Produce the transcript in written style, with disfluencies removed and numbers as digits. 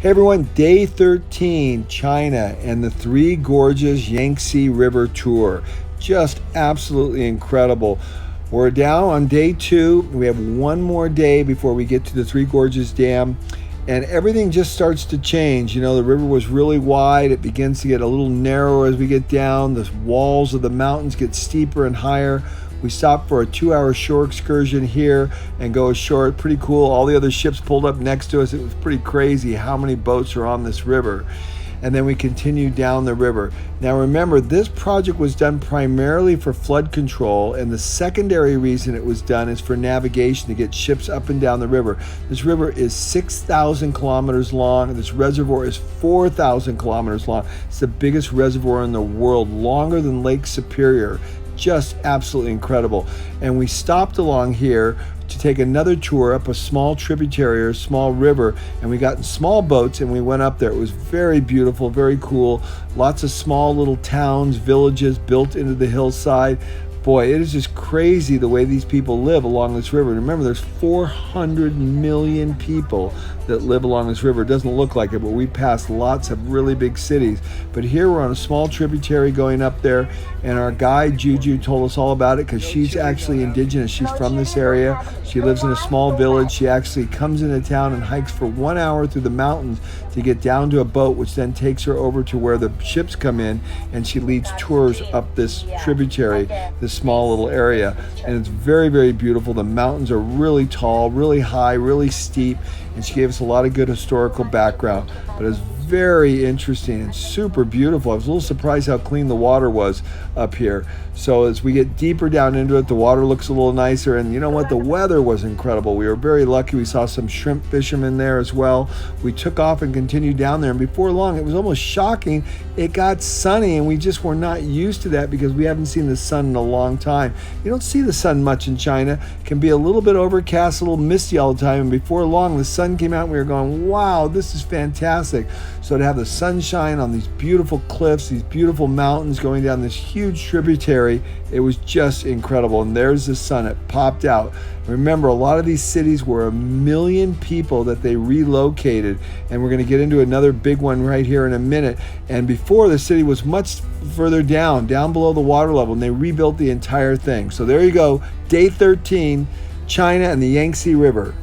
Hey everyone, day 13, China and the Three Gorges Yangtze River Tour. Just absolutely incredible. We're down on day 2. We have one more day before we get to the Three Gorges Dam, and everything just starts to change. You know, the river was really wide. It begins to get a little narrower as we get down. The walls of the mountains get steeper and higher. We stopped for a 2-hour shore excursion here and go ashore. Pretty cool. All the other ships pulled up next to us. It was pretty crazy how many boats are on this river. And then we continued down the river. Now remember, this project was done primarily for flood control, and the secondary reason it was done is for navigation, to get ships up and down the river. This river is 6,000 kilometers long. This reservoir is 4,000 kilometers long. It's the biggest reservoir in the world, longer than Lake Superior. Just absolutely incredible. And we stopped along here to take another tour up a small tributary or small river, and we got in small boats and we went up there. It was very beautiful, very cool. Lots of small little towns, villages built into the hillside. Boy, it is just crazy the way these people live along this river. And remember, there's 400 million people that live along this river. It doesn't look like it, but we passed lots of really big cities. But here we're on a small tributary going up there, and our guide Juju told us all about it because she's actually indigenous. She's from this area. She lives in a small village. She actually comes into town and hikes for 1 hour through the mountains to get down to a boat, which then takes her over to where the ships come in, and she leads tours up this tributary, this small little area. And it's very, very beautiful. The mountains are really tall, really high, really steep, and she gave us a lot of good historical background. But it's very interesting and super beautiful. I was a little surprised how clean the water was up here. So as we get deeper down into it, the water looks a little nicer, and you know what? The weather was incredible. We were very lucky. We saw some shrimp fishermen there as well. We took off and continued down there, and before long, it was almost shocking. It got sunny, and we just were not used to that because we haven't seen the sun in a long time. You don't see the sun much in China. It can be a little bit overcast, a little misty all the time, and before long, the sun came out, and we were going, wow, this is fantastic. So to have the sunshine on these beautiful cliffs, these beautiful mountains going down this huge tributary, it was just incredible. And there's the sun, it popped out. Remember, a lot of these cities were 1 million people that they relocated, and we're going to get into another big one right here in a minute. And before, the city was much further down below the water level, and they rebuilt the entire thing. So there you go, day 13, China and the Yangtze River.